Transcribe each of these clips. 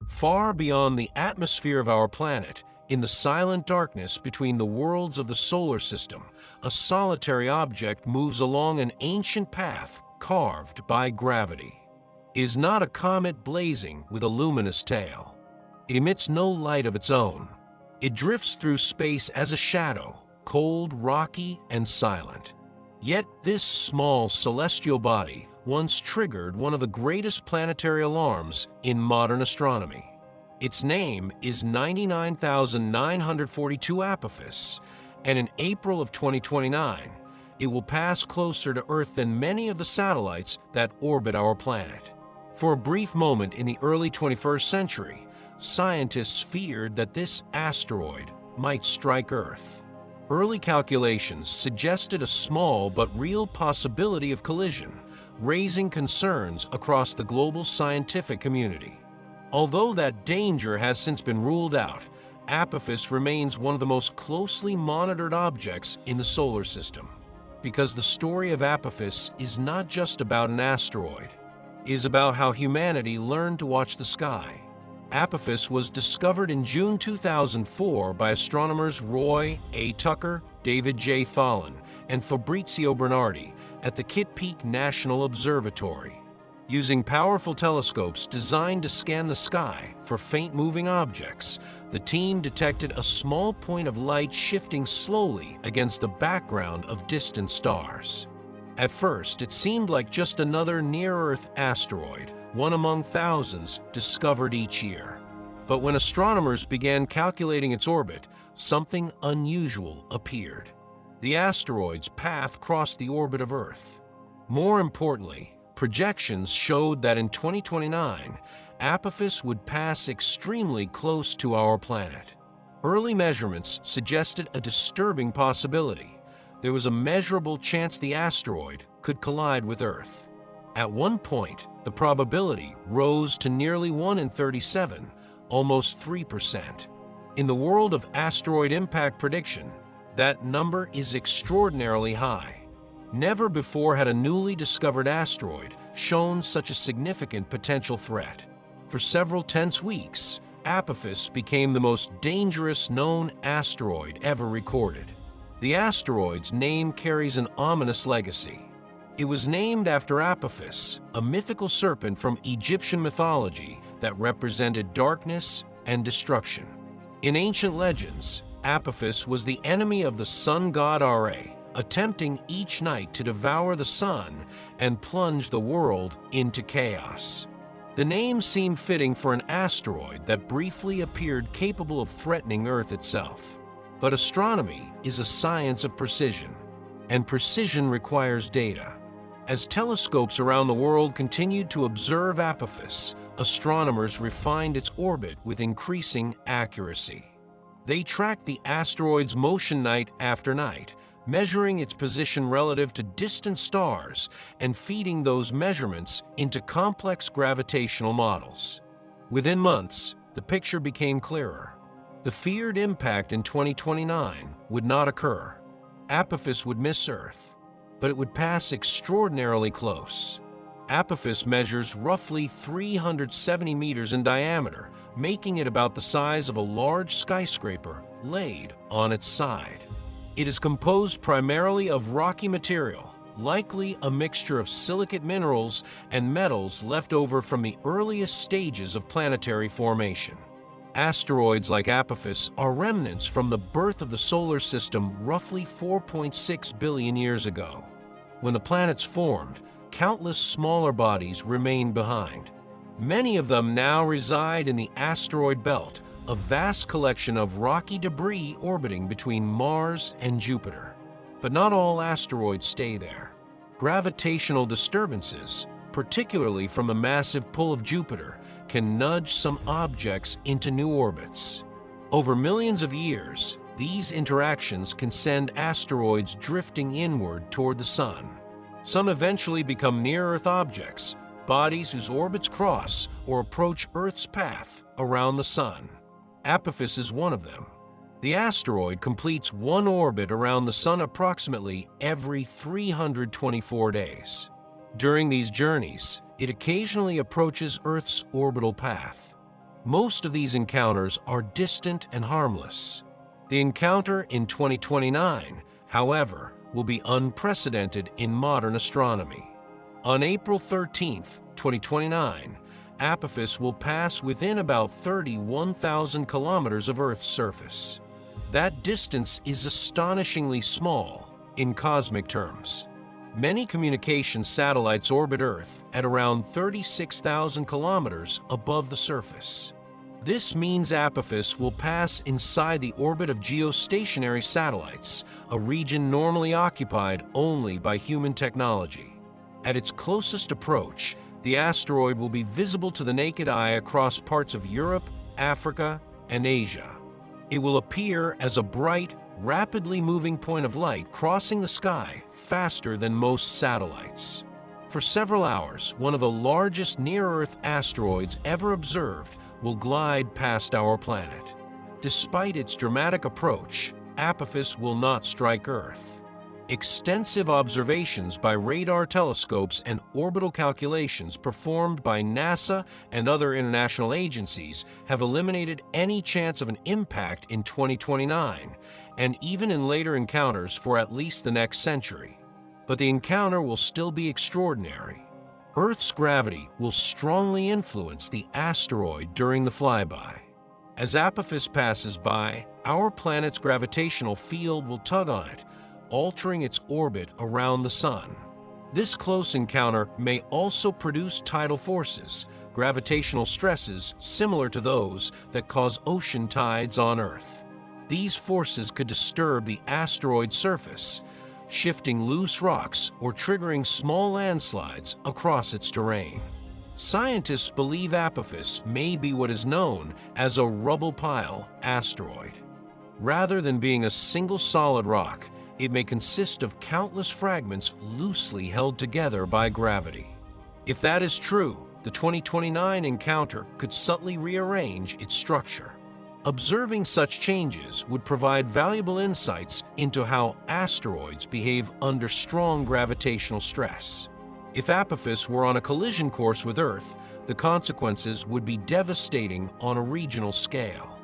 Far beyond the atmosphere of our planet, in the silent darkness between the worlds of the solar system, a solitary object moves along an ancient path carved by gravity. It is not a comet blazing with a luminous tail. It emits no light of its own. It drifts through space as a shadow, cold, rocky, and silent. Yet this small celestial body once triggered one of the greatest planetary alarms in modern astronomy. Its name is 99,942 Apophis, and in April of 2029, it will pass closer to Earth than many of the satellites that orbit our planet. For a brief moment in the early 21st century, scientists feared that this asteroid might strike Earth. Early calculations suggested a small but real possibility of collision, raising concerns across the global scientific community. Although that danger has since been ruled out, Apophis remains one of the most closely monitored objects in the solar system. Because the story of Apophis is not just about an asteroid, it is about how humanity learned to watch the sky. Apophis was discovered in June 2004 by astronomers Roy A. Tucker, David J. Tholin, and Fabrizio Bernardi at the Kitt Peak National Observatory. Using powerful telescopes designed to scan the sky for faint-moving objects, the team detected a small point of light shifting slowly against the background of distant stars. At first, it seemed like just another near-Earth asteroid, one among thousands discovered each year. But when astronomers began calculating its orbit, something unusual appeared. The asteroid's path crossed the orbit of Earth. More importantly, projections showed that in 2029, Apophis would pass extremely close to our planet. Early measurements suggested a disturbing possibility. There was a measurable chance the asteroid could collide with Earth. At one point, the probability rose to nearly 1 in 37, almost 3%. In the world of asteroid impact prediction, that number is extraordinarily high. Never before had a newly discovered asteroid shown such a significant potential threat. For several tense weeks, Apophis became the most dangerous known asteroid ever recorded. The asteroid's name carries an ominous legacy. It was named after Apophis, a mythical serpent from Egyptian mythology that represented darkness and destruction. In ancient legends, Apophis was the enemy of the sun god Ra, attempting each night to devour the sun and plunge the world into chaos. The name seemed fitting for an asteroid that briefly appeared capable of threatening Earth itself. But astronomy is a science of precision, and precision requires data. As telescopes around the world continued to observe Apophis, astronomers refined its orbit with increasing accuracy. They tracked the asteroid's motion night after night, measuring its position relative to distant stars and feeding those measurements into complex gravitational models. Within months, the picture became clearer. The feared impact in 2029 would not occur. Apophis would miss Earth, but it would pass extraordinarily close. Apophis measures roughly 370 meters in diameter, making it about the size of a large skyscraper laid on its side. It is composed primarily of rocky material, likely a mixture of silicate minerals and metals left over from the earliest stages of planetary formation. Asteroids like Apophis are remnants from the birth of the solar system roughly 4.6 billion years ago. When the planets formed, countless smaller bodies remained behind. Many of them now reside in the asteroid belt, a vast collection of rocky debris orbiting between Mars and Jupiter. But not all asteroids stay there. Gravitational disturbances, particularly from the massive pull of Jupiter, can nudge some objects into new orbits. Over millions of years, these interactions can send asteroids drifting inward toward the Sun. Some eventually become near-Earth objects, bodies whose orbits cross or approach Earth's path around the Sun. Apophis is one of them. The asteroid completes one orbit around the Sun approximately every 324 days. During these journeys, it occasionally approaches Earth's orbital path. Most of these encounters are distant and harmless. The encounter in 2029, however, will be unprecedented in modern astronomy. On April 13, 2029, Apophis will pass within about 31,000 kilometers of Earth's surface. That distance is astonishingly small in cosmic terms. Many communication satellites orbit Earth at around 36,000 kilometers above the surface. This means Apophis will pass inside the orbit of geostationary satellites, a region normally occupied only by human technology. At its closest approach, the asteroid will be visible to the naked eye across parts of Europe, Africa, and Asia. It will appear as a bright, rapidly moving point of light crossing the sky faster than most satellites. For several hours, one of the largest near-Earth asteroids ever observed will glide past our planet. Despite its dramatic approach, Apophis will not strike Earth. Extensive observations by radar telescopes and orbital calculations performed by NASA and other international agencies have eliminated any chance of an impact in 2029, and even in later encounters for at least the next century. But the encounter will still be extraordinary. Earth's gravity will strongly influence the asteroid during the flyby. As Apophis passes by, our planet's gravitational field will tug on it, altering its orbit around the Sun. This close encounter may also produce tidal forces, gravitational stresses similar to those that cause ocean tides on Earth. These forces could disturb the asteroid's surface, shifting loose rocks or triggering small landslides across its terrain. Scientists believe Apophis may be what is known as a rubble pile asteroid. Rather than being a single solid rock, it may consist of countless fragments loosely held together by gravity. If that is true, the 2029 encounter could subtly rearrange its structure. Observing such changes would provide valuable insights into how asteroids behave under strong gravitational stress. If Apophis were on a collision course with Earth, the consequences would be devastating on a regional scale.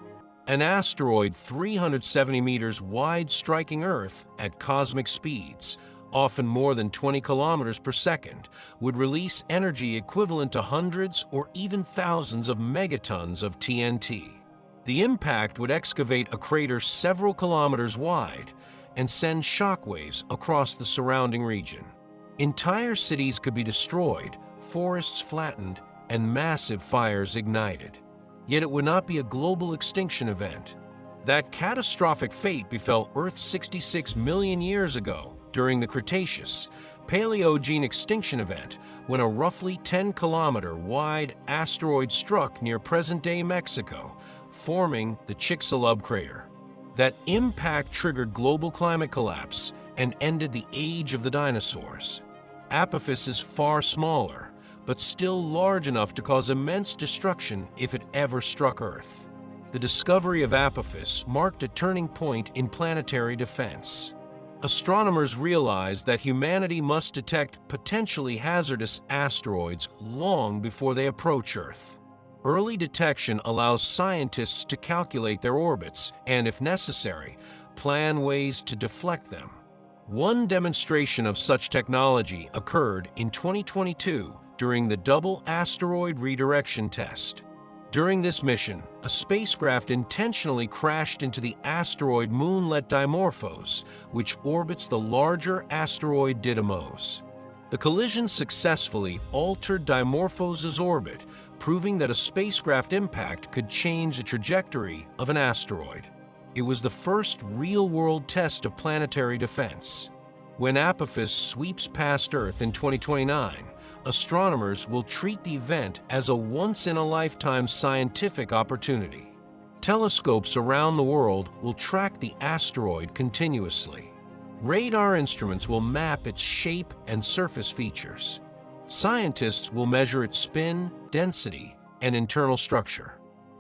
An asteroid 370 meters wide striking Earth at cosmic speeds, often more than 20 kilometers per second, would release energy equivalent to hundreds or even thousands of megatons of TNT. The impact would excavate a crater several kilometers wide and send shockwaves across the surrounding region. Entire cities could be destroyed, forests flattened, and massive fires ignited. Yet it would not be a global extinction event. That catastrophic fate befell Earth 66 million years ago during the Cretaceous, Paleogene extinction event, when a roughly 10-kilometer wide asteroid struck near present-day Mexico, forming the Chicxulub crater. That impact triggered global climate collapse and ended the age of the dinosaurs. Apophis is far smaller, but still large enough to cause immense destruction if it ever struck Earth. The discovery of Apophis marked a turning point in planetary defense. Astronomers realized that humanity must detect potentially hazardous asteroids long before they approach Earth. Early detection allows scientists to calculate their orbits and, if necessary, plan ways to deflect them. One demonstration of such technology occurred in 2022 during the Double Asteroid Redirection Test. During this mission, a spacecraft intentionally crashed into the asteroid Moonlet Dimorphos, which orbits the larger asteroid Didymos. The collision successfully altered Dimorphos's orbit, proving that a spacecraft impact could change the trajectory of an asteroid. It was the first real-world test of planetary defense. When Apophis sweeps past Earth in 2029, astronomers will treat the event as a once-in-a-lifetime scientific opportunity. Telescopes around the world will track the asteroid continuously. Radar instruments will map its shape and surface features. Scientists will measure its spin, density, and internal structure.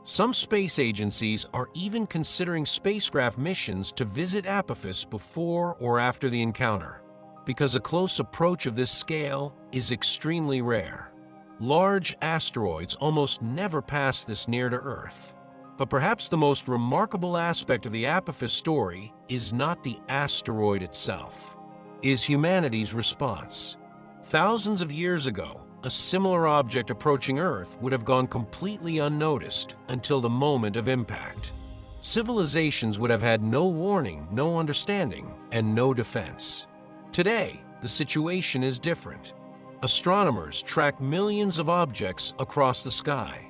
Some space agencies are even considering spacecraft missions to visit Apophis before or after the encounter, because a close approach of this scale is extremely rare. Large asteroids almost never pass this near to Earth. But perhaps the most remarkable aspect of the Apophis story is not the asteroid itself, is humanity's response. Thousands of years ago, a similar object approaching Earth would have gone completely unnoticed until the moment of impact. Civilizations would have had no warning, no understanding, and no defense. Today, the situation is different. Astronomers track millions of objects across the sky.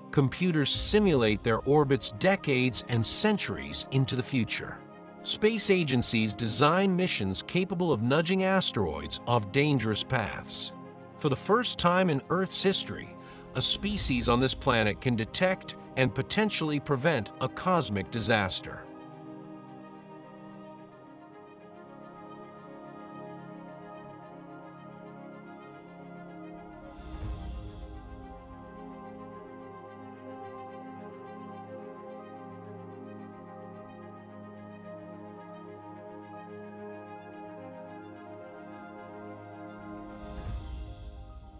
Computers simulate their orbits decades and centuries into the future. Space agencies design missions capable of nudging asteroids off dangerous paths. For the first time in Earth's history, a species on this planet can detect and potentially prevent a cosmic disaster.